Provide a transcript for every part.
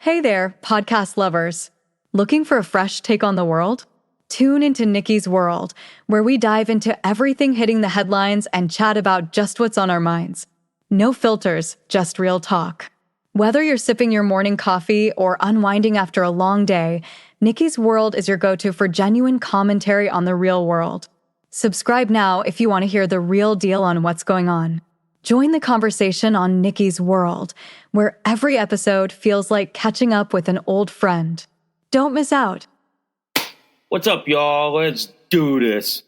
Hey there, podcast lovers. Looking for a fresh take on the world? Tune into Nikki's World, where we dive into everything hitting the headlines and chat about just what's on our minds. No filters, just real talk. Whether you're sipping your morning coffee or unwinding after a long day, Nikki's World is your go-to for genuine commentary on the real world. Subscribe now if you want to hear the real deal on what's going on. Join the conversation on Nikki's World, where every episode feels like catching up with an old friend. Don't miss out. What's up, y'all? Let's do this.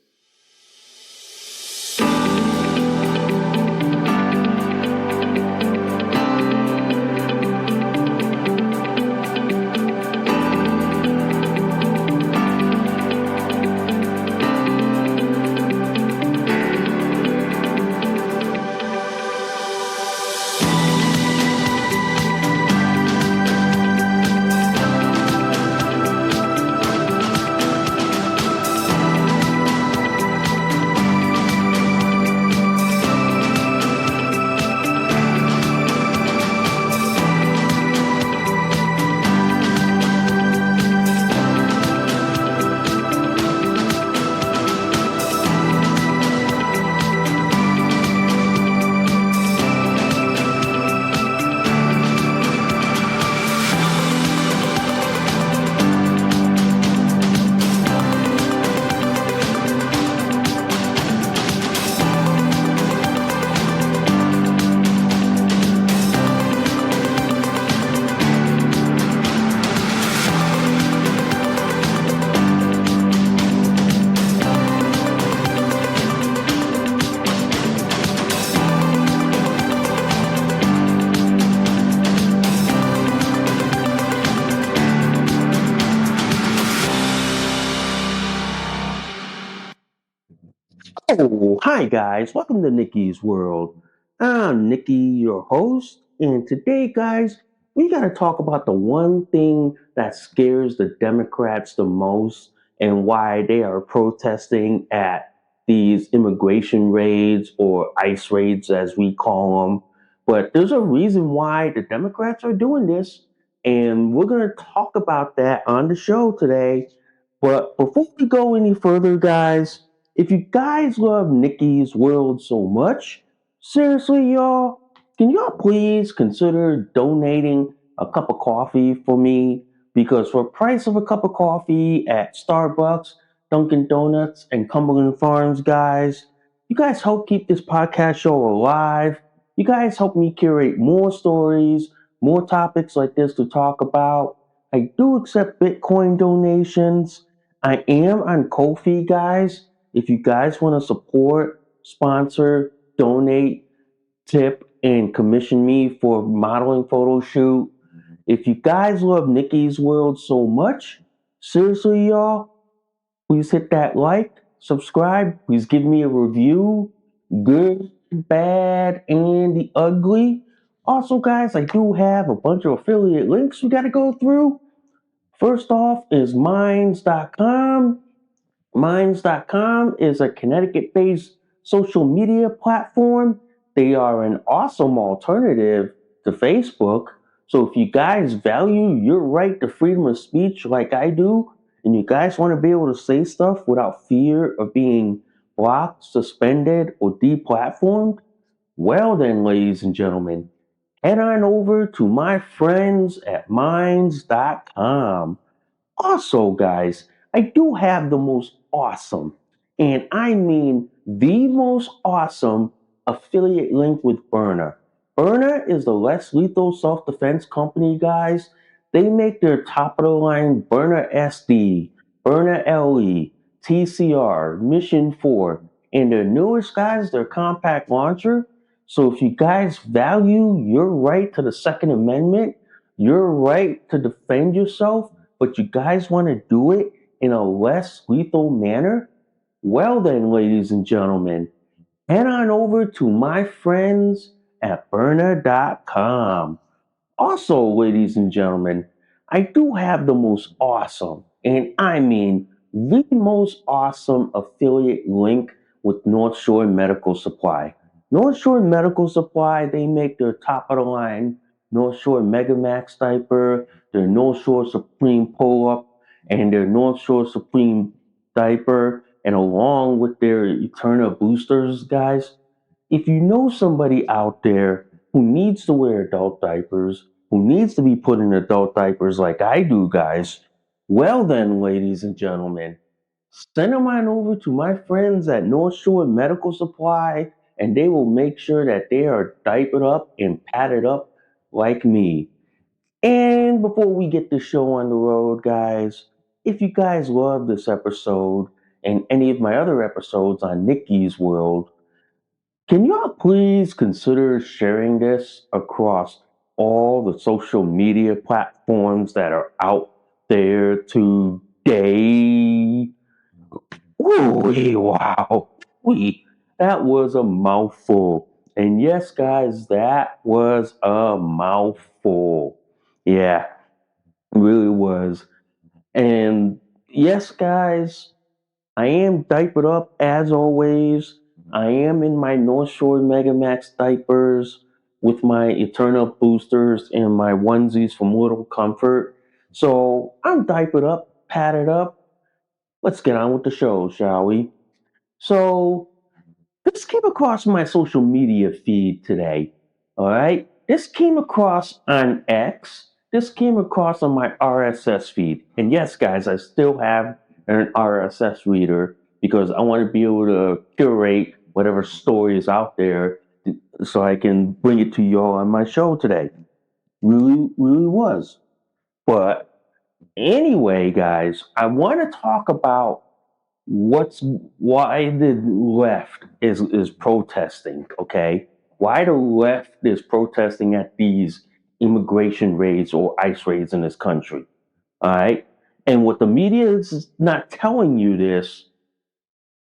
Oh, hi guys, welcome to Nikki's World. I'm Nikki, your host, and today, guys, we got to talk about the one thing that scares the Democrats the most and why they are protesting at these immigration raids or ICE raids, as we call them. But there's a reason why the Democrats are doing this, and we're going to talk about that on the show today. But before we go any further, guys, if you guys love Nikki's World so much, seriously, y'all, can y'all please consider donating a cup of coffee for me? Because for the price of a cup of coffee at Starbucks, Dunkin' Donuts, and Cumberland Farms, guys, you guys help keep this podcast show alive. You guys help me curate more stories, more topics like this to talk about. I do accept Bitcoin donations. I am on Ko-fi, guys. If you guys want to support, sponsor, donate, tip, and commission me for modeling photo shoot, if you guys love Nikki's World so much, seriously, y'all, please hit that like, subscribe, please give me a review, good, bad, and the ugly. Also, guys, I do have a bunch of affiliate links we got to go through. First off is Minds.com. Minds.com is a Connecticut based social media platform. They are an awesome alternative to Facebook. So if you guys value your right to freedom of speech like I do, and you guys want to be able to say stuff without fear of being blocked, suspended, or deplatformed, well then, ladies and gentlemen, head on over to my friends at Minds.com. Also, guys, I do have the most awesome, and I mean the most awesome affiliate link with Byrna. Byrna is the less lethal self-defense company, guys. They make their top-of-the-line Byrna SD, Byrna LE, TCR, Mission 4, and their newest, guys, their compact launcher. So if you guys value your right to the Second Amendment, your right to defend yourself, but you guys want to do it in a less lethal manner, well then, ladies and gentlemen, head on over to my friends at Byrna.com. Also, ladies and gentlemen, I do have the most awesome, and I mean the most awesome affiliate link with North Shore Medical Supply. North Shore Medical Supply, they make their top of the line North Shore Megamax diaper, their North Shore Supreme pull up, and their North Shore Supreme diaper, and along with their Eterna boosters, guys. If you know somebody out there who needs to wear adult diapers, who needs to be put in adult diapers like I do, guys, well then, ladies and gentlemen, send them on over to my friends at North Shore Medical Supply, and they will make sure that they are diapered up and padded up like me. And before we get the show on the road, guys, if you guys love this episode and any of my other episodes on Nikki's World, can y'all please consider sharing this across all the social media platforms that are out there today? Ooh, wow. That was a mouthful. And yes, guys, that was a mouthful. Yeah, it really was. And yes, guys, I am diapered up as always. I am in my North Shore Megamax diapers with my Eternal boosters and my onesies from Little Comfort. So I'm diapered up, padded up. Let's get on with the show, shall we? So this came across my social media feed today. All right. This came across on X. This came across on my RSS feed. And yes, guys, I still have an RSS reader because I want to be able to curate whatever story is out there so I can bring it to y'all on my show today. Really, really was. But anyway, guys, I want to talk about what's why the left is protesting, okay? Why the left is protesting at these immigration raids or ICE raids in this country. All right. And what the media is not telling you this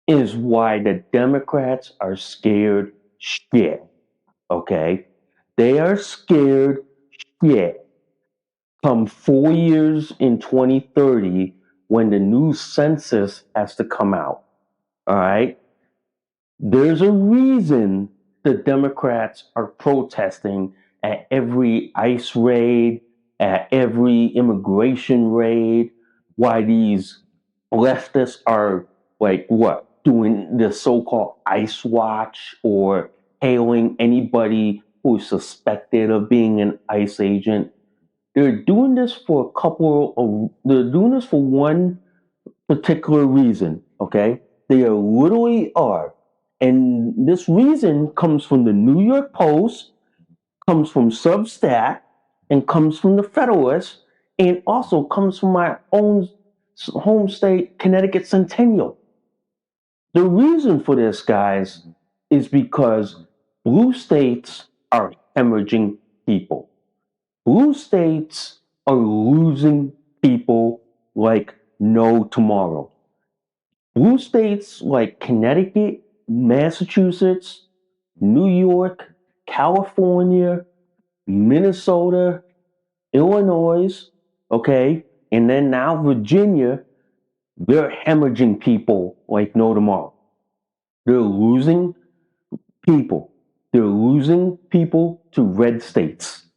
is why the Democrats are scared shit. Okay. They are scared shit come 4 years in 2030 when the new census has to come out. All right. There's a reason the Democrats are protesting at every ICE raid, at every immigration raid, why these leftists are like what? Doing the so called ICE watch or hailing anybody who's suspected of being an ICE agent. They're doing this for they're doing this for one particular reason, okay? They are literally are. And this reason comes from the New York Post, comes from Substack, and comes from the Federalist, and also comes from my own home state, Connecticut Centennial. The reason for this, guys, is because blue states are hemorrhaging people. Blue states are losing people like no tomorrow. Blue states like Connecticut, Massachusetts, New York, California, Minnesota, Illinois, okay, and then now Virginia, they're hemorrhaging people like no tomorrow. They're losing people. They're losing people to red states,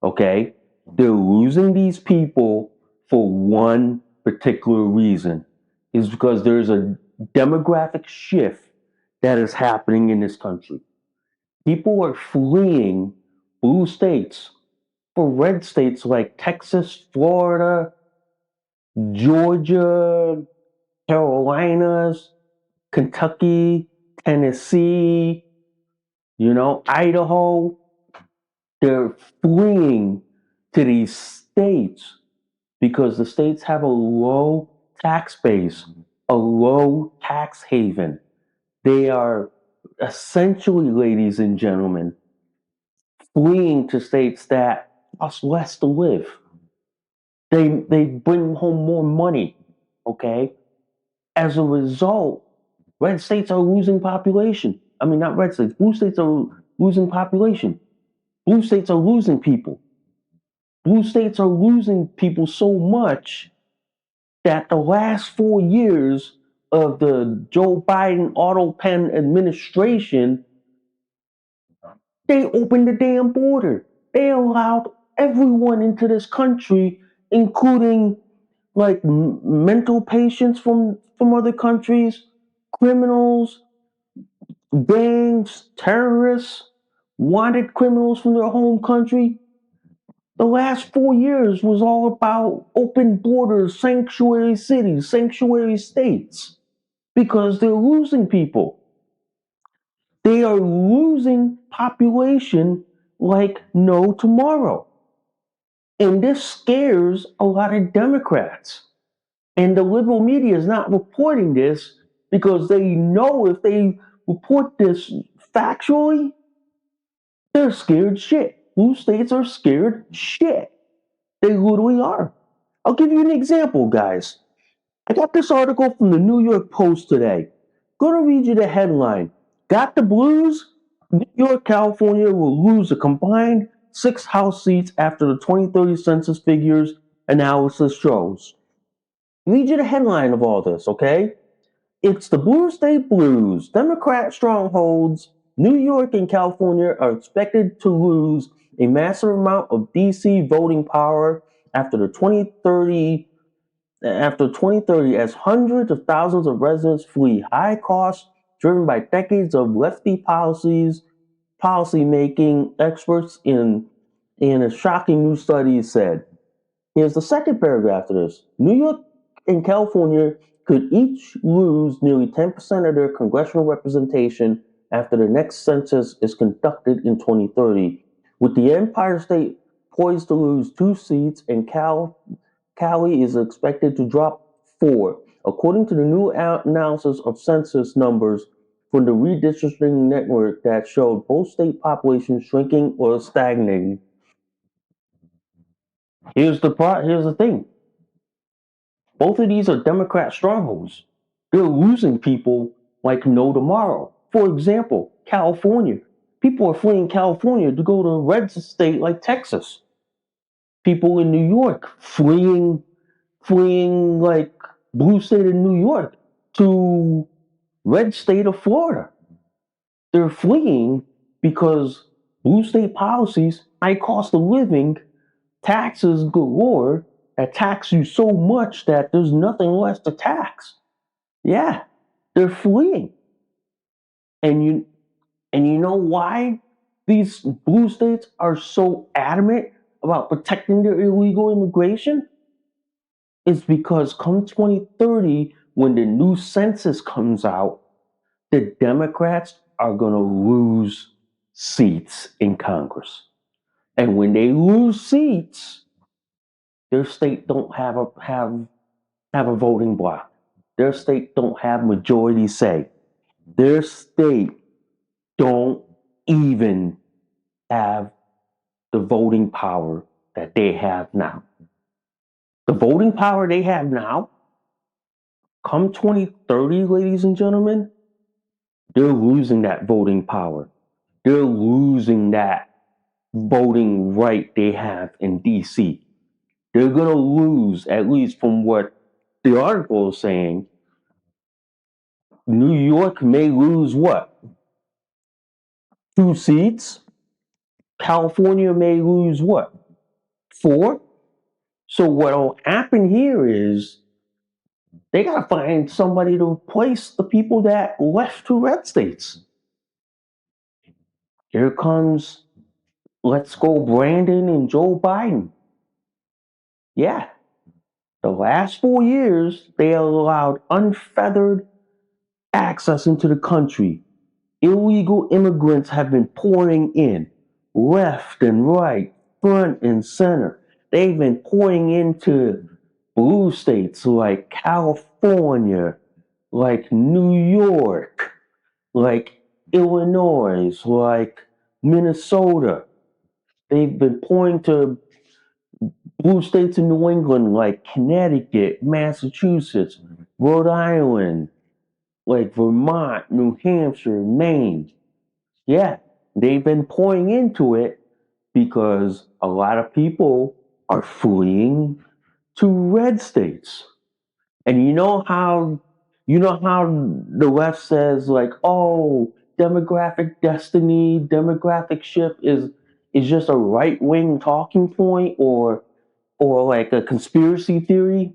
okay? They're losing these people for one particular reason is because there's a demographic shift that is happening in this country. People are fleeing blue states for red states like Texas, Florida, Georgia, Carolinas, Kentucky, Tennessee, Idaho. They're fleeing to these states because the states have a low tax base, a low tax haven. They are essentially, ladies and gentlemen, fleeing to states that cost less to live. They bring home more money, okay? As a result, red states are losing population. I mean, not red states, blue states are losing population. Blue states are losing people. Blue states are losing people so much that the last 4 years of the Joe Biden auto pen administration, they opened the damn border. They allowed everyone into this country including like mental patients from other countries, criminals, gangs, terrorists, wanted criminals from their home country. The last 4 years was all about open borders, sanctuary cities, sanctuary states, because they're losing people. They are losing population like no tomorrow. And this scares a lot of Democrats. And the liberal media is not reporting this because they know if they report this factually, they're scared shit. Blue states are scared shit. They literally are. I'll give you an example, guys. I got this article from the New York Post today. Gonna read you the headline. Got the blues? New York, California will lose a combined 6 House seats after the 2030 census figures analysis shows. Read you the headline of all this, okay? It's the blue state blues. Democrat strongholds, New York and California are expected to lose a massive amount of DC voting power after the 2030 as hundreds of thousands of residents flee high costs driven by decades of lefty policy making, experts in a shocking new study said. Here's the second paragraph to this. New York and California could each lose nearly 10% of their congressional representation after the next census is conducted in 2030, with the Empire State poised to lose 2 seats and Cali is expected to drop 4, according to the new analysis of census numbers from the redistricting network that showed both state populations shrinking or stagnating. Here's the thing. Both of these are Democrat strongholds. They're losing people like no tomorrow. For example, California. People are fleeing California to go to a red state like Texas. People in New York fleeing like blue state of New York to red state of Florida. They're fleeing because blue state policies, high cost of living, taxes galore that tax you so much that there's nothing left to tax. Yeah, they're fleeing. And you know why these blue states are so adamant about protecting their illegal immigration? It's because come 2030, when the new census comes out, the Democrats are going to lose seats in Congress. And when they lose seats, their state don't have a voting bloc. Their state don't have majority say. Their state don't even have the voting power that they have now. The voting power they have now, come 2030, ladies and gentlemen, they're losing that voting power. They're losing that voting right they have in DC. They're going to lose, at least from what the article is saying, New York may lose what? 2 seats? California may lose what? 4? So what'll happen here is they gotta find somebody to replace the people that left to red states. Here comes Let's Go Brandon and Joe Biden. Yeah, the last 4 years they allowed unfeathered access into the country. Illegal immigrants have been pouring in, left and right, front and center. They've been pouring into blue states like California, like New York, like Illinois, like Minnesota. They've been pouring to blue states in New England like Connecticut, Massachusetts, Rhode Island, like Vermont, New Hampshire, Maine. Yeah, they've been pouring into it because a lot of people are fleeing to red states. And you know how the left says like, oh, demographic demographic shift is just a right wing talking point, or or like a conspiracy theory.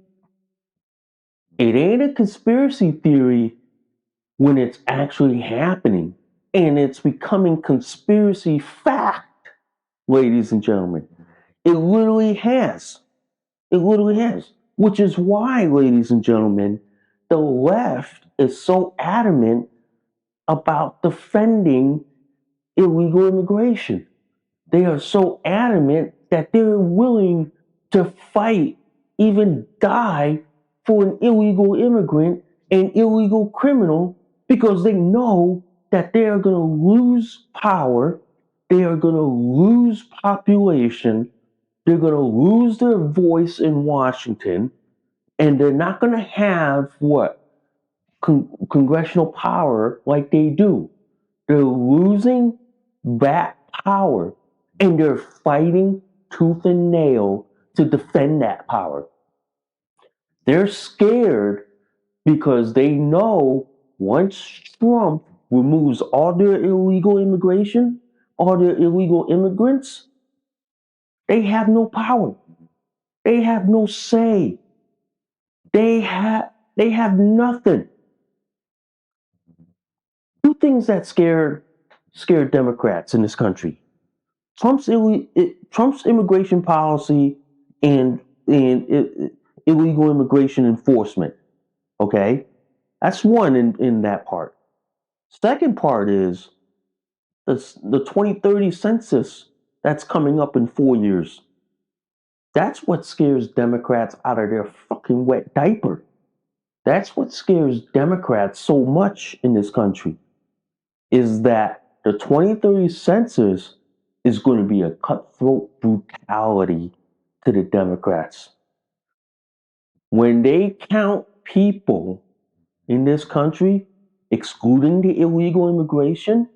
It ain't a conspiracy theory when it's actually happening and it's becoming conspiracy fact, ladies and gentlemen. It literally has. It literally has. Which is why, ladies and gentlemen, the left is so adamant about defending illegal immigration. They are so adamant that they're willing to fight, even die for an illegal immigrant, an illegal criminal, because they know that they are going to lose power, they are going to lose population, they're going to lose their voice in Washington, and they're not going to have what? Congressional power like they do. They're losing that power and they're fighting tooth and nail to defend that power. They're scared because they know once Trump removes all their illegal immigration, all their illegal immigrants, they have no power. They have no say. They have nothing. Two things that scare Democrats in this country: Trump's immigration policy and illegal immigration enforcement. Okay, that's one in that part. Second part is the 2030 census that's coming up in 4 years. That's what scares Democrats out of their fucking wet diaper. That's what scares Democrats so much in this country is that the 2030 census is going to be a cutthroat brutality to the Democrats. When they count people in this country, excluding the illegal immigration,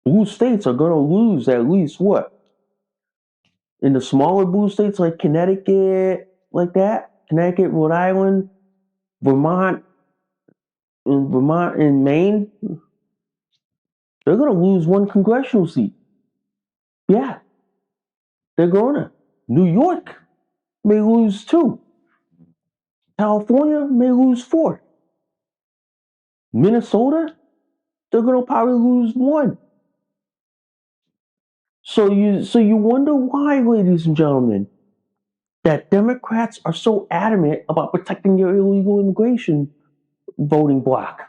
blue states are going to lose at least what? In the smaller blue states like Connecticut, like that, Connecticut, Rhode Island, Vermont, and Maine, they're going to lose one congressional seat. Yeah, they're going to. New York may lose two. California may lose four. Minnesota, they're going to probably lose one. So you wonder why, ladies and gentlemen, that Democrats are so adamant about protecting their illegal immigration voting bloc.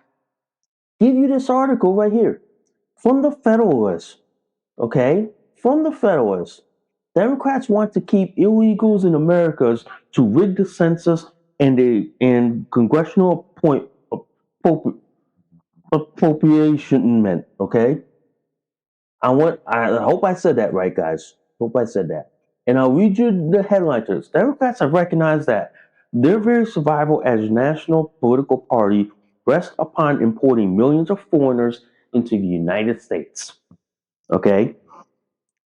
Give you this article right here from the Federalist. Okay, from the Federalist. Democrats want to keep illegals in America to rig the census and congressional appropriation. Okay, I hope I said that right, guys. Hope I said that. And I'll read you the headline to this. Democrats have recognized that their very survival as a national political party rests upon importing millions of foreigners into the United States. Okay?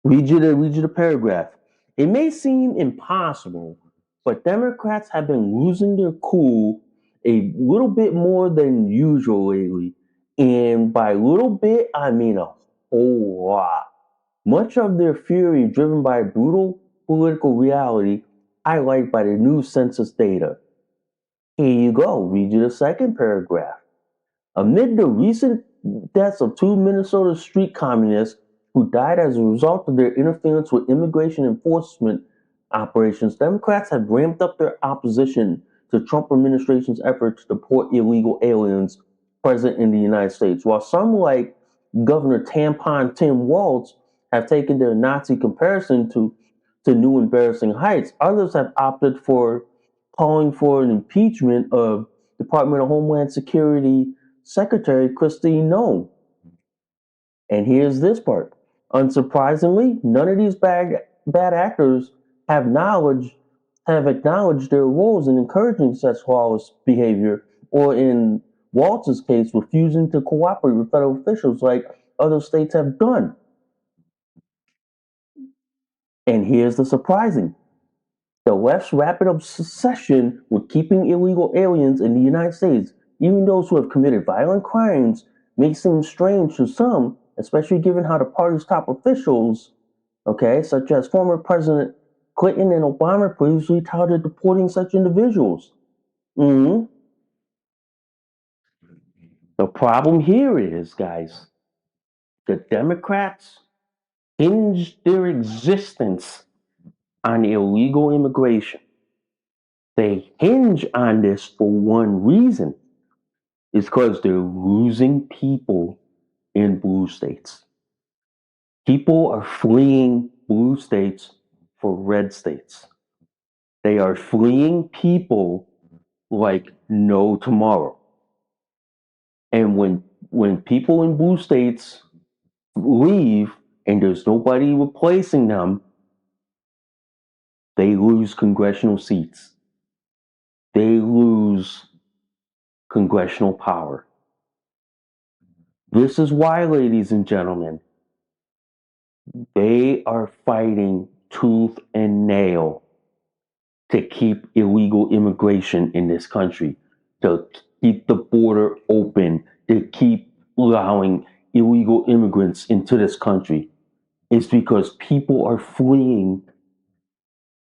Read you the paragraph. It may seem impossible, but Democrats have been losing their cool a little bit more than usual lately. And by little bit, I mean a whole lot. Much of their fury driven by brutal political reality, highlighted by the new census data. Here you go. Read you the second paragraph. Amid the recent deaths of two Minnesota street communists who died as a result of their interference with immigration enforcement operations, Democrats have ramped up their opposition to Trump administration's efforts to deport illegal aliens present in the United States. While some, like Governor Tampon Tim Walz, have taken their Nazi comparison to new embarrassing heights, others have opted for calling for an impeachment of Department of Homeland Security Secretary Christine Noem. And here's this part. Unsurprisingly, none of these bad actors have acknowledged their roles in encouraging such lawless behavior, or in Waltz's case, refusing to cooperate with federal officials like other states have done. And here's the surprising. The left's rapid obsession with keeping illegal aliens in the United States, even those who have committed violent crimes, may seem strange to some, especially given how the party's top officials, okay, such as former President Clinton and Obama previously touted deporting such individuals. Mhm. The problem here is, guys, the Democrats hinge their existence on illegal immigration. They hinge on this for one reason. It's because they're losing people in blue states. People are fleeing blue states for red states. They are fleeing people like no tomorrow. And when people in blue states leave and there's nobody replacing them, they lose congressional seats. They lose congressional power. This is why, ladies and gentlemen, they are fighting tooth and nail to keep illegal immigration in this country, to keep the border open, to keep allowing illegal immigrants into this country. It's because people are fleeing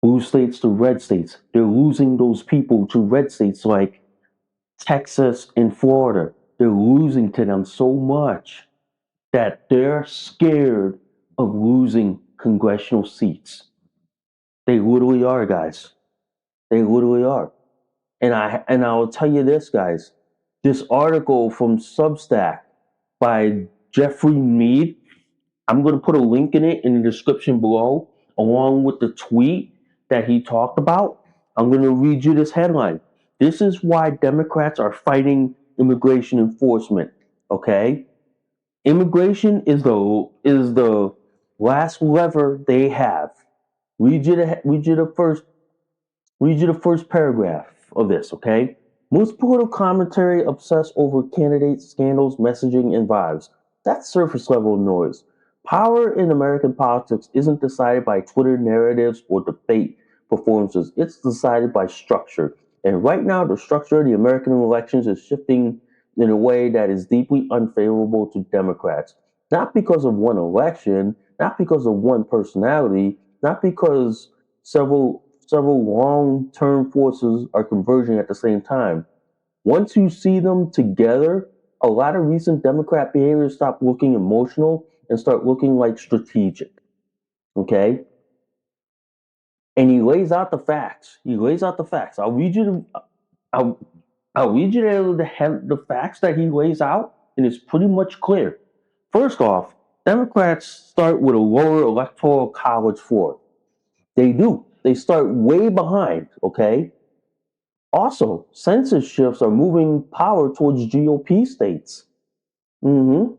blue states to red states. They're losing those people to red states like Texas and Florida. They're losing to them so much that they're scared of losing congressional seats. They literally are, guys. They literally are. And I'll tell you this, guys. This article from Substack by Jeffrey Mead, I'm going to put a link in it in the description below, along with the tweet that he talked about. I'm going to read you this headline. This is why Democrats are fighting immigration enforcement. Okay? Immigration is the last lever they have. Read you the first paragraph of this, okay? Most political commentary obsess over candidates, scandals, messaging, and vibes. That's surface level noise. Power in American politics isn't decided by Twitter narratives or debate performances. It's decided by structure. And right now, the structure of the American elections is shifting in a way that is deeply unfavorable to Democrats. Not because of one election, not because of one personality, not because several long-term forces are converging at the same time. Once you see them together, a lot of recent Democrat behavior stop looking emotional and start looking like strategic. Okay? And he lays out the facts. He lays out the facts. I'll, I'll read you the facts that he lays out, and it's pretty much clear. First off, Democrats start with a lower electoral college floor. They do. They start way behind, okay? Also, census shifts are moving power towards GOP states. Mm-hmm.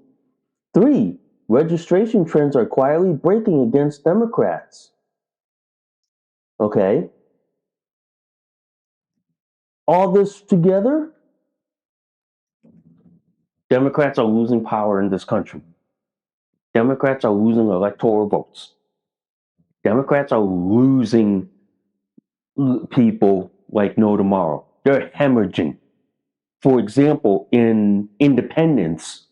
3. Registration trends are quietly breaking against Democrats. Okay? All this together, Democrats are losing power in this country. Democrats are losing electoral votes. Democrats are losing people like no tomorrow. They're hemorrhaging. For example, in independents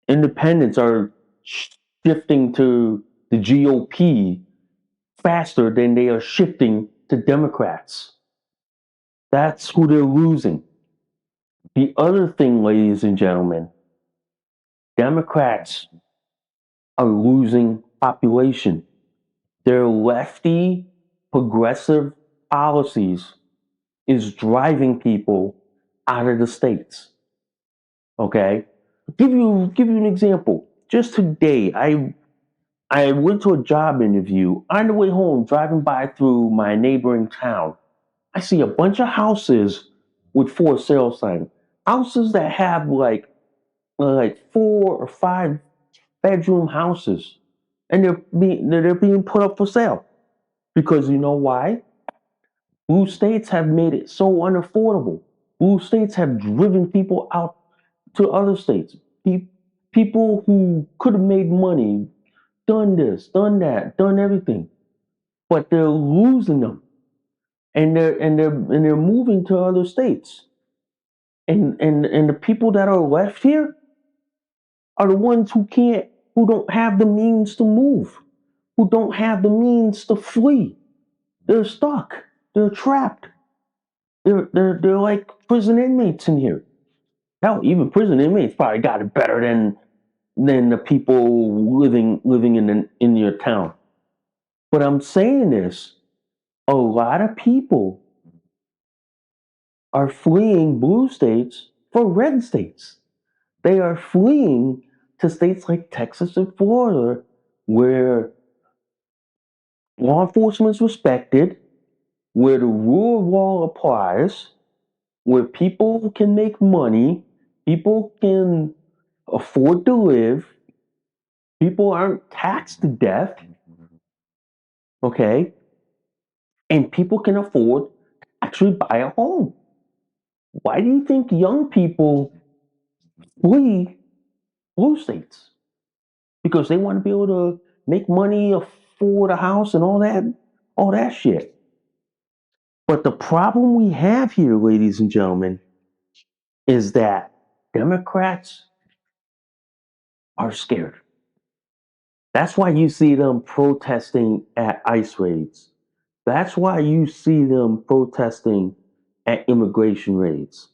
are shifting to the GOP faster than they are shifting to Democrats. That's who they're losing. The other thing, ladies and gentlemen, Democrats are losing population. Their lefty, progressive policies is driving people out of the states. Okay? Give you an example. Just today, I went to a job interview. On the way home, driving by through my neighboring town, I see a bunch of houses with for sale signs. Houses that have like 4 or 5 bedroom houses, and they're being put up for sale because you know why? Blue states have made it so unaffordable. Blue states have driven people out to other states. People who could have made money, done this, done that, done everything, but they're losing them, and they're moving to other states. And the people that are left here are the ones who don't have the means to move, who don't have the means to flee. They're stuck. They're trapped. They're like prison inmates in here. Hell, even prison inmates probably got it better than the people living in your town. But I'm saying this, a lot of people are fleeing blue states for red states. They are fleeing to states like Texas and Florida, where law enforcement is respected, where the rule of law applies, where people can make money, people can afford to live, people aren't taxed to death, okay? And people can afford to actually buy a home. Why do you think young people flee blue states? Because they want to be able to make money, afford a house, and all that shit. But the problem we have here, ladies and gentlemen, is that Democrats are scared. That's why you see them protesting at ICE raids. That's why you see them protesting at immigration raids.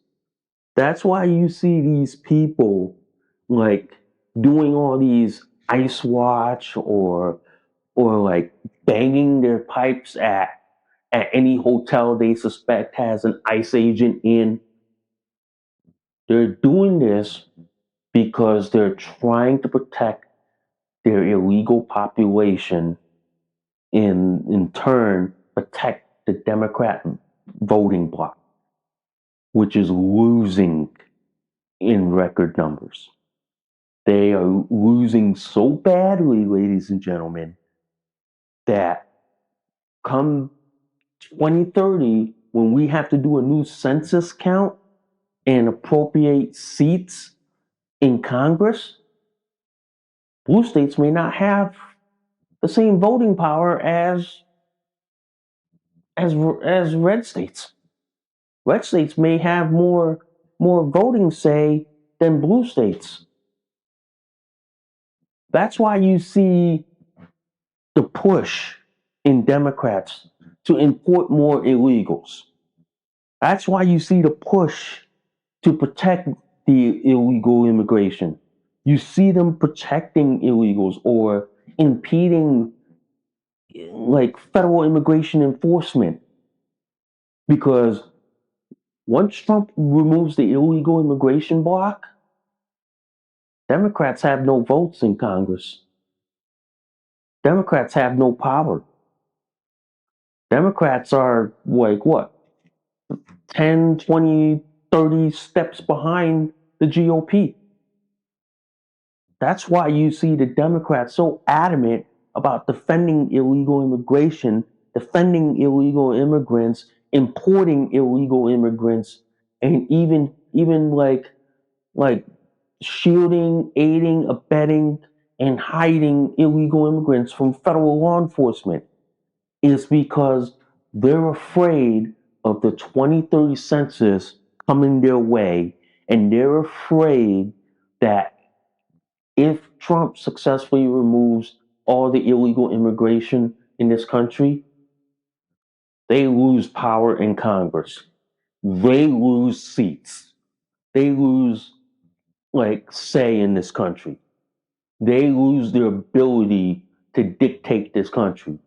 That's why you see these people like doing all these ICE watch or like banging their pipes at any hotel they suspect has an ICE agent in. They're doing this because they're trying to protect their illegal population, in turn protect the Democrat voting bloc, which is losing in record numbers. They are losing so badly, ladies and gentlemen, that come 2030, when we have to do a new census count and appropriate seats in Congress, blue states may not have the same voting power as red states. Red states may have more voting say than blue states. That's why you see the push in Democrats to import more illegals. That's why you see the push to protect the illegal immigration. You see them protecting illegals or impeding like federal immigration enforcement, because once Trump removes the illegal immigration block, Democrats have no votes in Congress. Democrats have no power. Democrats are like what? 10, 20, 30 steps behind the GOP. That's why you see the Democrats so adamant about defending illegal immigration, defending illegal immigrants, importing illegal immigrants, and even like shielding, aiding, abetting, and hiding illegal immigrants from federal law enforcement, is because they're afraid of the 2030 census coming their way, and they're afraid that if Trump successfully removes all the illegal immigration in this country, they lose power in Congress. They lose seats. They lose like say in this country. They lose their ability to dictate this country.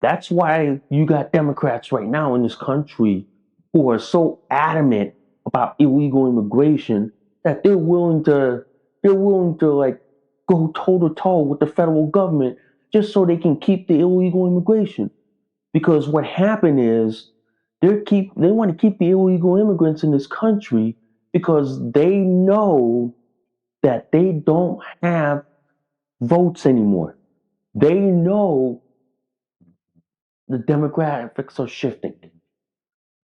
That's why you got Democrats right now in this country who are so adamant about illegal immigration that they're willing to like go toe to toe with the federal government just so they can keep the illegal immigration. Because what happened is they want to keep the illegal immigrants in this country because they know that they don't have votes anymore. They know the demographics are shifting.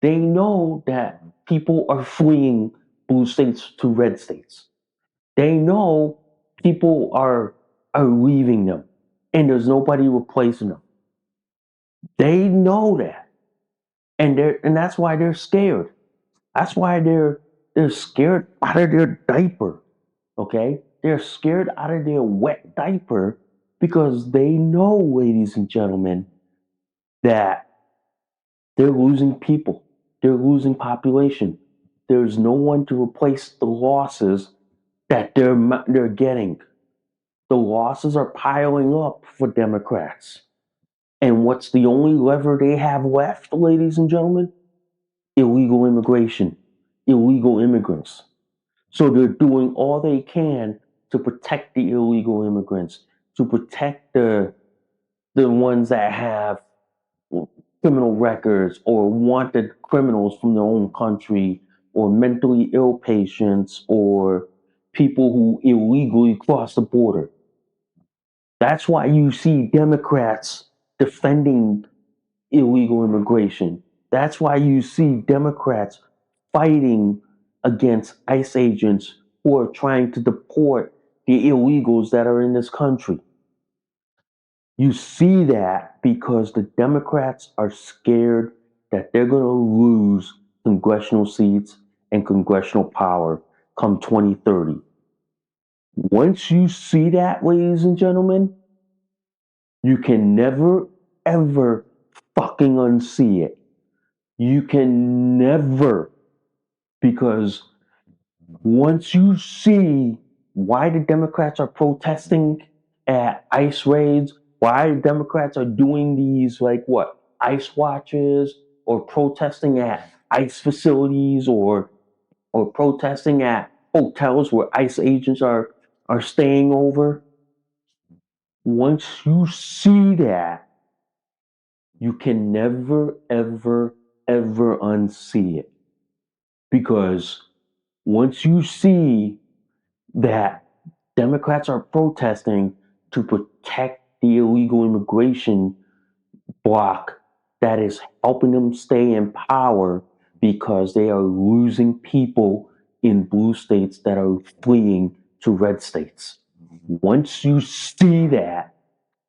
They know that people are fleeing blue states to red states. They know people are leaving them and there's nobody replacing them. They know that. And that's why they're scared. That's why they're scared out of their diaper. Okay? They're scared out of their wet diaper because they know, ladies and gentlemen, that They're losing people. They're losing population. There's no one to replace the losses that they're getting. The losses are piling up for Democrats. And what's the only lever they have left, ladies and gentlemen? Illegal immigration, illegal immigrants. So they're doing all they can to protect the illegal immigrants, to protect the ones that have criminal records or wanted criminals from their own country or mentally ill patients or people who illegally cross the border. That's why you see Democrats defending illegal immigration. That's why you see Democrats fighting against ICE agents who are trying to deport the illegals that are in this country. You see that because the Democrats are scared that they're going to lose congressional seats and congressional power come 2030. Once you see that, ladies and gentlemen, you can never, ever fucking unsee it. You can never, because once you see why the Democrats are protesting at ICE raids, why the Democrats are doing these, like what, ICE watches, or protesting at ICE facilities, or protesting at hotels where ICE agents are staying over. Once you see that, you can never, ever, ever unsee it. Because once you see that Democrats are protesting to protect the illegal immigration bloc that is helping them stay in power because they are losing people in blue states that are fleeing to red states. Once you see that,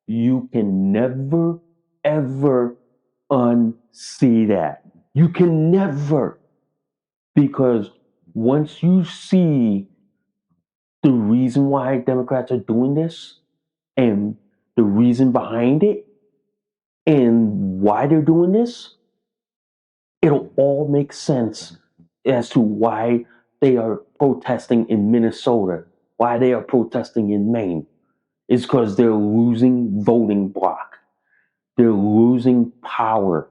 you can never, ever unsee that. You can never, because once you see the reason why Democrats are doing this and the reason behind it and why they're doing this, it'll all make sense as to why they are protesting in Minnesota, why they are protesting in Maine. It's because they're losing voting bloc. They're losing power.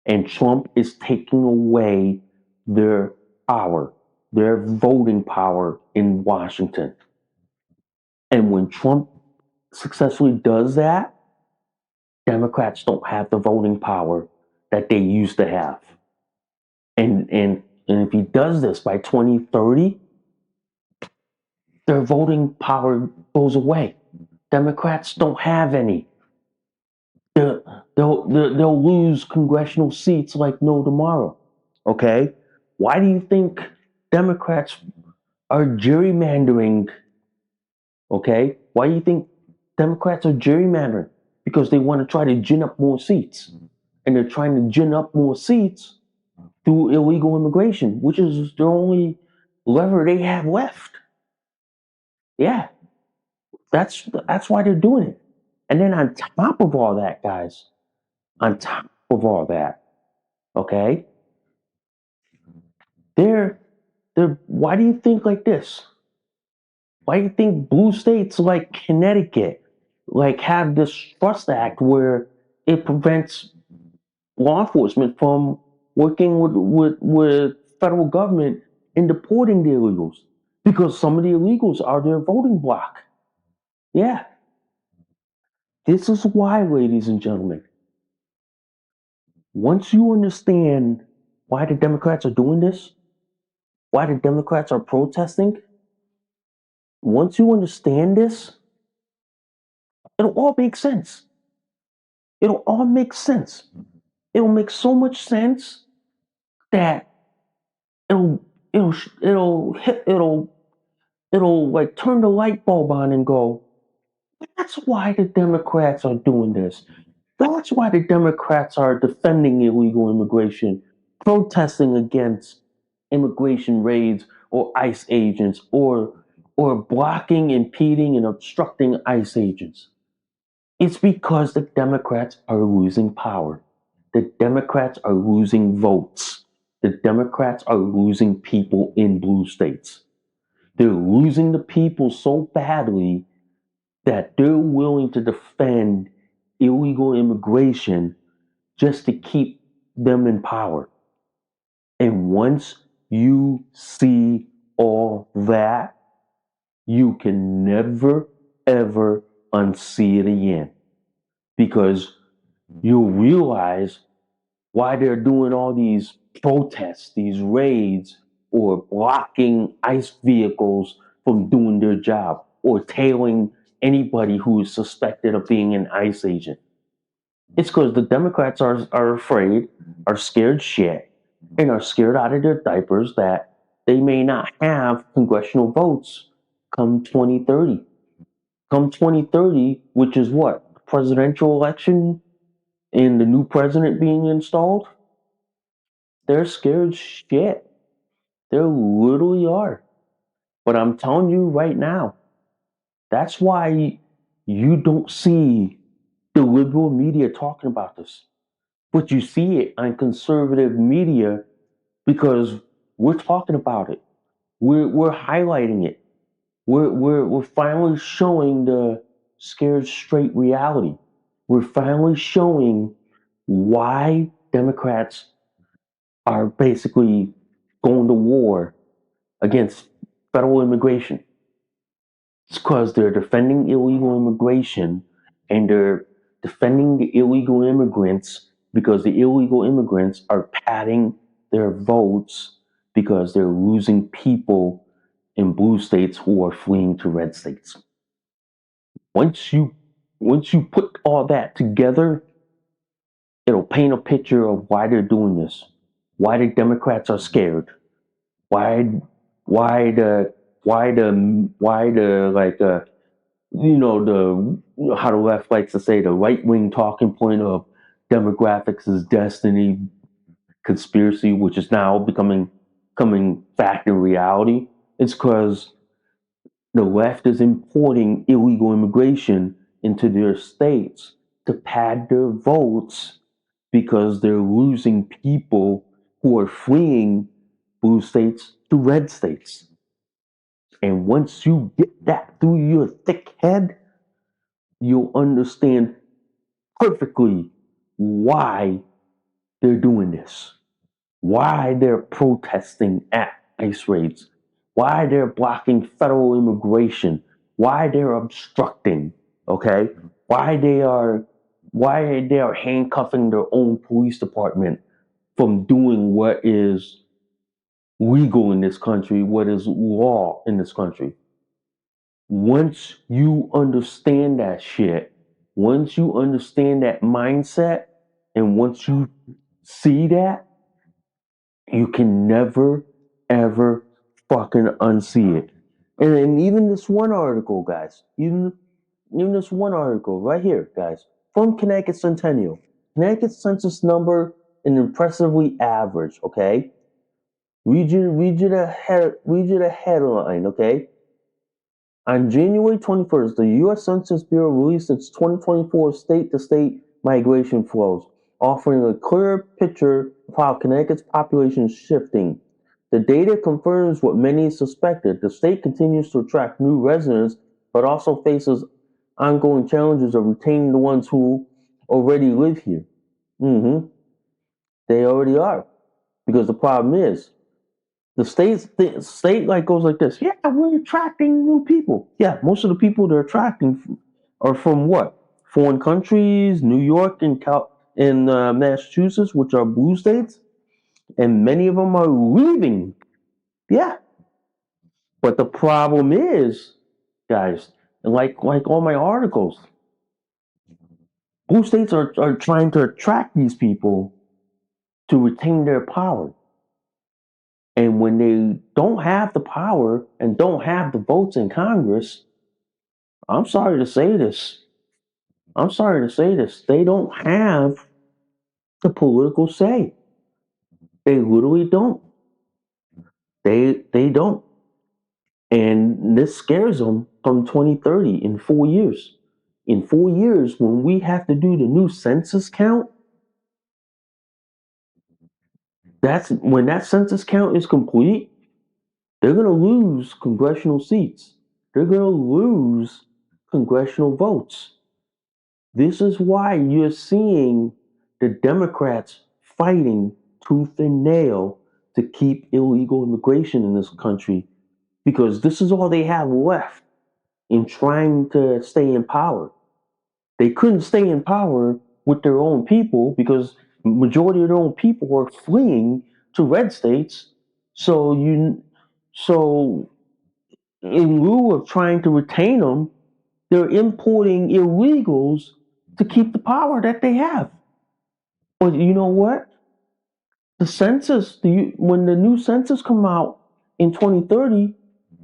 And Trump is taking away their power, their voting power in Washington. And when Trump successfully does that, Democrats don't have the voting power that they used to have. And if he does this by 2030, their voting power goes away. Democrats don't have any. They'll lose congressional seats like no tomorrow. Okay? Why do you think Democrats are gerrymandering? Okay? Why do you think Democrats are gerrymandering? Because they want to try to gin up more seats. And they're trying to gin up more seats through illegal immigration, which is the only lever they have left. Yeah, that's why they're doing it. And then on top of all that, guys, on top of all that, okay, they're why do you think like this? Why do you think blue states like Connecticut like have this trust act where it prevents law enforcement from working with federal government in deporting the illegals? Because some of the illegals are their voting bloc. Yeah. This is why, ladies and gentlemen, once you understand why the Democrats are doing this, why the Democrats are protesting, once you understand this, it'll all make sense. It'll all make sense. It'll make so much sense that it'll it'll it'll hit it'll like turn the light bulb on and go, that's why the Democrats are doing this. That's why the Democrats are defending illegal immigration, protesting against immigration raids or ICE agents, or blocking, impeding, and obstructing ICE agents. It's because the Democrats are losing power. the Democrats are losing votes. The Democrats are losing people in blue states. They're losing the people so badly that they're willing to defend illegal immigration just to keep them in power. And once you see all that, you can never, ever unsee it again. Because you'll realize why they're doing all these protests, these raids, or blocking ICE vehicles from doing their job, or tailing anybody who is suspected of being an ICE agent. It's because the Democrats are afraid, are scared shit, and are scared out of their diapers that they may not have congressional votes come 2030. Come 2030, which is what? Presidential election and the new president being installed? They're scared shit. They literally are. But I'm telling you right now, that's why you don't see the liberal media talking about this. But you see it on conservative media because we're talking about it. We're highlighting it. We're finally showing the scared straight reality. We're finally showing why Democrats are basically going to war against federal immigration. It's because they're defending illegal immigration and they're defending the illegal immigrants because the illegal immigrants are padding their votes because they're losing people in blue states who are fleeing to red states. Once you once you put all that together, it'll paint a picture of why they're doing this, why the Democrats are scared, why why the why the like the how the left likes to say the right wing talking point of demographics is destiny conspiracy, which is now becoming fact and reality. It's because the left is importing illegal immigration into their states to pad their votes because they're losing people who are fleeing blue states to red states. And once you get that through your thick head, you'll understand perfectly why they're doing this, why they're protesting at ICE raids, why they're blocking federal immigration, why they're obstructing, okay? Why they are handcuffing their own police department from doing what is legal in this country, what is law in this country. Once you understand that shit, once you understand that mindset, and once you see that, you can never, ever fucking unsee it. And even this one article, guys, even this one article right here, guys, from Connecticut Centennial. Connecticut census number and impressively average, okay? Read you the headline, okay? On January 21st, the U.S. Census Bureau released its 2024 state-to-state migration flows, offering a clearer picture of how Connecticut's population is shifting. The data confirms what many suspected. The state continues to attract new residents, but also faces ongoing challenges of retaining the ones who already live here. They already are. Because the problem is, the state like goes like this. Yeah, we're attracting new people. Yeah, most of the people they're attracting are from what? Foreign countries, New York and Massachusetts, which are blue states, and many of them are leaving. Yeah, but the problem is, guys, like all my articles, blue states are trying to attract these people to retain their power. And when they don't have the power and don't have the votes in Congress, I'm sorry to say this. I'm sorry to say this. They don't have the political say. They literally don't. They don't. And this scares them from 2030 in 4 years. In 4 years, when we have to do the new census count, That's when that census count is complete, they're going to lose congressional seats. They're going to lose congressional votes. This is why you're seeing the Democrats fighting tooth and nail to keep illegal immigration in this country because this is all they have left in trying to stay in power. They couldn't stay in power with their own people because majority of their own people were fleeing to red states. So in lieu of trying to retain them, they're importing illegals to keep the power that they have. But you know what? When the new census come out in 2030,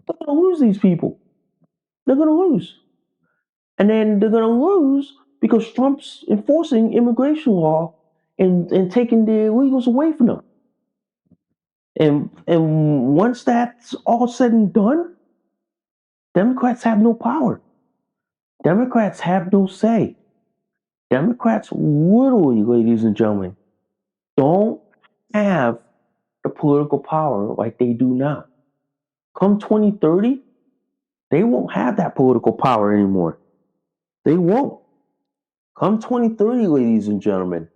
they're going to lose these people. They're going to lose. And then they're going to lose because Trump's enforcing immigration law and taking the illegals away from them. And once that's all said and done, Democrats have no power. Democrats have no say. Democrats literally, ladies and gentlemen, don't have the political power like they do now. Come 2030, they won't have that political power anymore. They won't. Come 2030, ladies and gentlemen,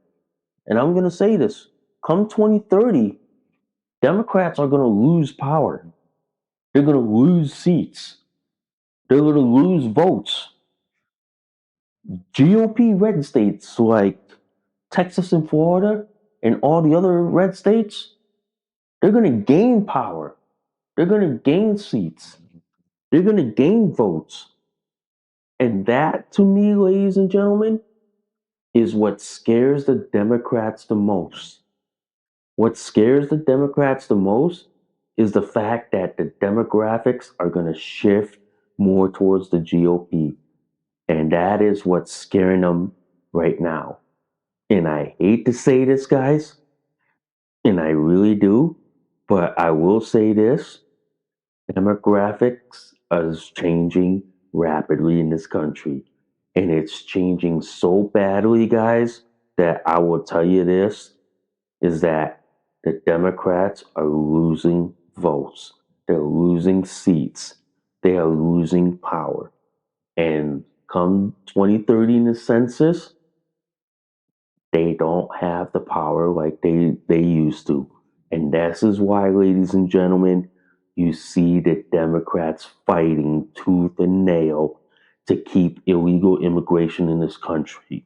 and I'm going to say this, come 2030, Democrats are going to lose power. They're going to lose seats. They're going to lose votes. GOP red states like Texas and Florida and all the other red states, they're going to gain power. They're going to gain seats. They're going to gain votes. And that, to me, ladies and gentlemen, is what scares the Democrats the most. What scares the Democrats the most is the fact that the demographics are going to shift more towards the GOP. And that is what's scaring them right now. And I hate to say this, guys, and I really do, but I will say this, demographics is changing rapidly in this country. And it's changing so badly, guys, that I will tell you this is that the Democrats are losing votes. They're losing seats. They are losing power. And come 2030 in the census, they don't have the power like they used to. And this is why, ladies and gentlemen, you see the Democrats fighting tooth and nail to keep illegal immigration in this country.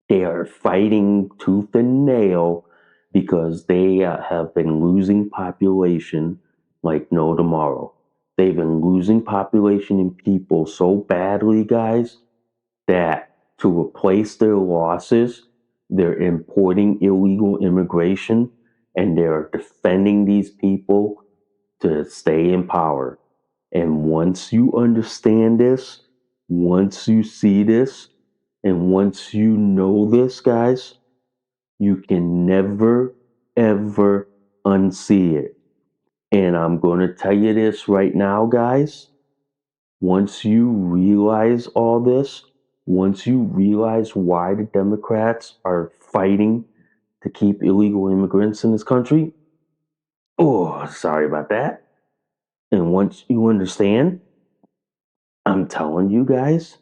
They are fighting tooth and nail because they have been losing population like no tomorrow. They've been losing population in people so badly, guys, that to replace their losses, they're importing illegal immigration and they're defending these people to stay in power. And once you understand this, once you see this, and once you know this, guys, you can never, ever unsee it. And I'm going to tell you this right now, guys. Once you realize all this, once you realize why the Democrats are fighting to keep illegal immigrants in this country, oh, sorry about that. And once you understand, I'm telling you guys,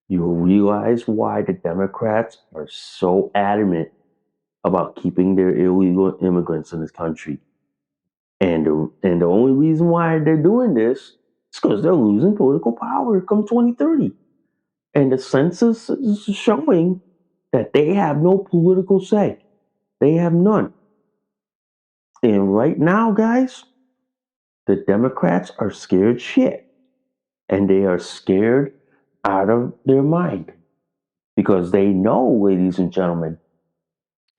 you'll realize why the Democrats are so adamant about keeping their illegal immigrants in this country. And the only reason why they're doing this is because they're losing political power come 2030. And the census is showing that they have no political say. They have none. And right now, guys, the Democrats are scared shit. And they are scared out of their mind. Because they know, ladies and gentlemen,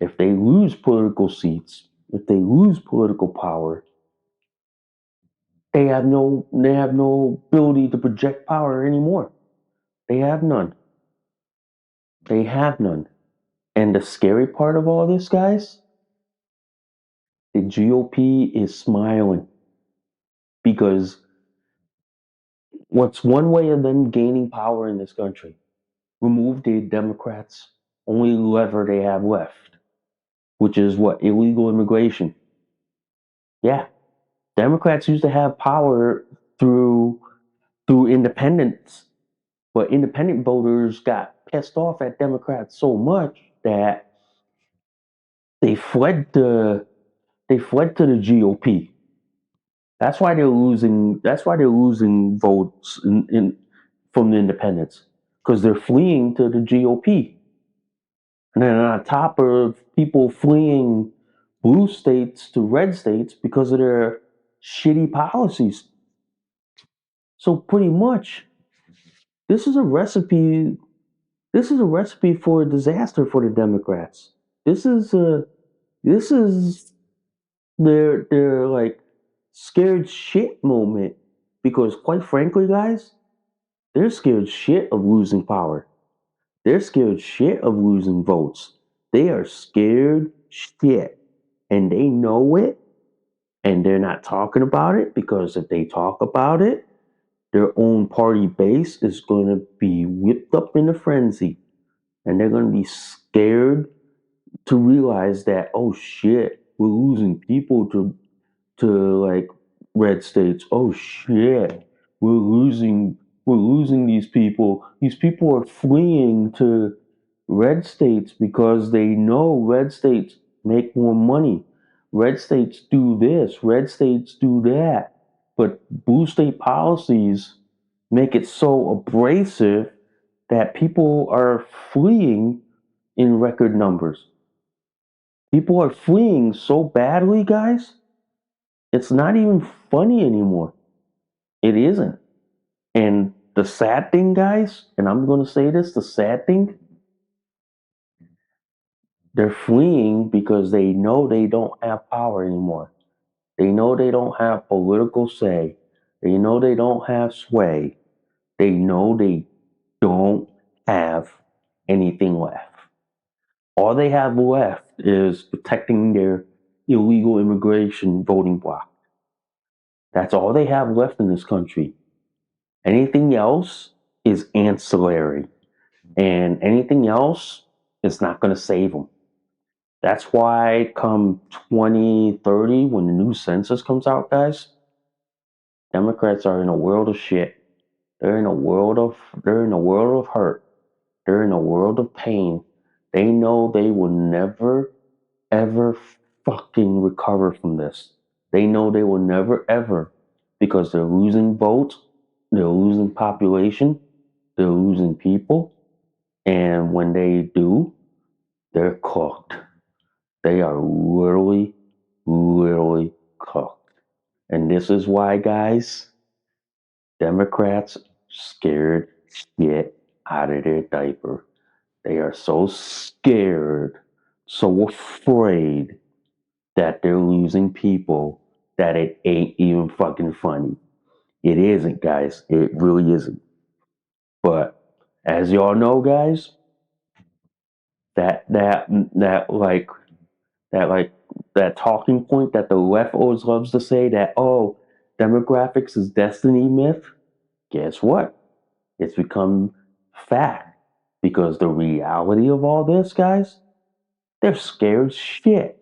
if they lose political seats, if they lose political power, they have no ability to project power anymore. They have none. They have none. And the scary part of all this, guys, the GOP is smiling because what's one way of them gaining power in this country? Remove the Democrats, only lever they have left. which is what? Illegal immigration. Yeah. Democrats used to have power through independents, but independent voters got pissed off at Democrats so much that they fled to the GOP. That's why they're losing. That's why they're losing votes from the independents, because they're fleeing to the GOP. And then on top of people fleeing blue states to red states because of their shitty policies. So pretty much, this is a recipe. This is a recipe for disaster for the Democrats. This is a this is their like scared shit moment, because quite frankly, guys, they're scared shit of losing power. They're scared shit of losing votes. They are scared shit, and they know it, and they're not talking about it, because if they talk about it, their own party base is going to be whipped up in a frenzy, and they're going to be scared to realize that, oh shit, we're losing people to like red states. Oh shit, we're losing these people. These people are fleeing to red states because they know red states make more money. Red states do this, red states do that. But blue state policies make it so abrasive that people are fleeing in record numbers. People are fleeing so badly, guys, it's not even funny anymore. It isn't. And the sad thing, guys, and I'm going to say this, the sad thing, they're fleeing because they know they don't have power anymore. They know they don't have political say. They know they don't have sway. They know they don't have anything left. All they have left is protecting their illegal immigration voting bloc. That's all they have left in this country. Anything else is ancillary, and anything else is not going to save them. That's why come 2030, when the new census comes out, guys, Democrats are in a world of shit. They're in a world of hurt. They're in a world of pain. They know they will never ever fucking recover from this. They know they will never ever, because they're losing votes, they're losing population, they're losing people, and when they do, they're cooked. They are literally cooked. And this is why, guys, Democrats scared shit out of their diaper. They are so scared, so afraid that they're losing people that it ain't even fucking funny. It isn't, guys. It really isn't. But as y'all know, guys, that that that like that like that talking point that the left always loves to say, that, oh, demographics is destiny myth. Guess what? It's become fact, because the reality of all this, guys, they're scared shit.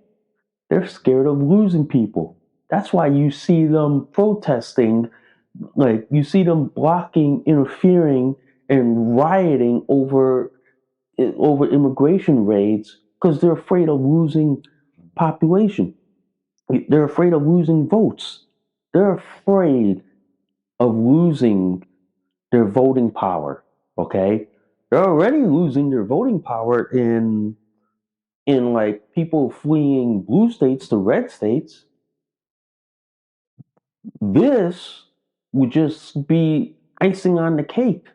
They're scared of losing people. That's why you see them protesting, like you see them blocking, interfering, and rioting over immigration raids, because they're afraid of losing population. They're afraid of losing votes. They're afraid of losing their voting power. Okay, they're already losing their voting power in like people fleeing blue states to red states. This would just be icing on the cake.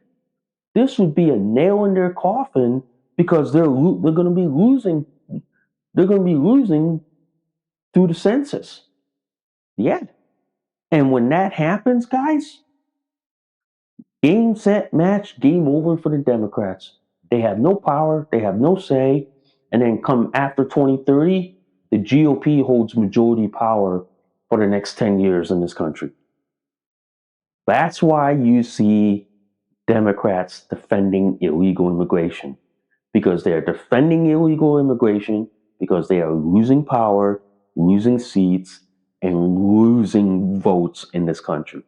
This would be a nail in their coffin, because they're going to be losing. They're going to be losing through the census. Yeah, and when that happens, guys, game set match, game over for the Democrats. They have no power. They have no say. And then come after 2030, the GOP holds majority power for the next 10 years in this country. That's why you see Democrats defending illegal immigration, because they're defending illegal immigration because they are losing power, losing seats, and losing votes in this country.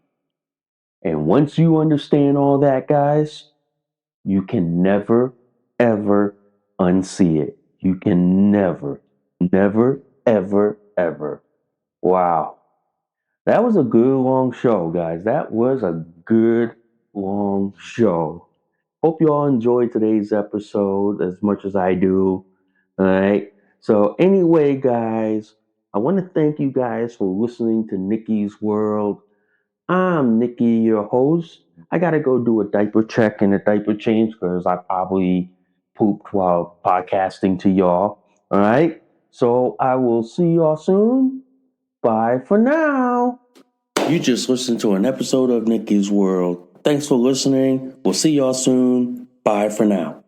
And once you understand all that, guys, you can never, ever unsee it. You can never, never, ever, ever. Wow. That was a good long show, guys. That was a good long show. Hope you all enjoyed today's episode as much as I do. All right. So, anyway, guys, I want to thank you guys for listening to Nikki's World. I'm Nikki, your host. I got to go do a diaper check and a diaper change because I probably pooped while podcasting to y'all. All right. So, I will see y'all soon. Bye for now. You just listened to an episode of Nikki's World. Thanks for listening. We'll see y'all soon. Bye for now.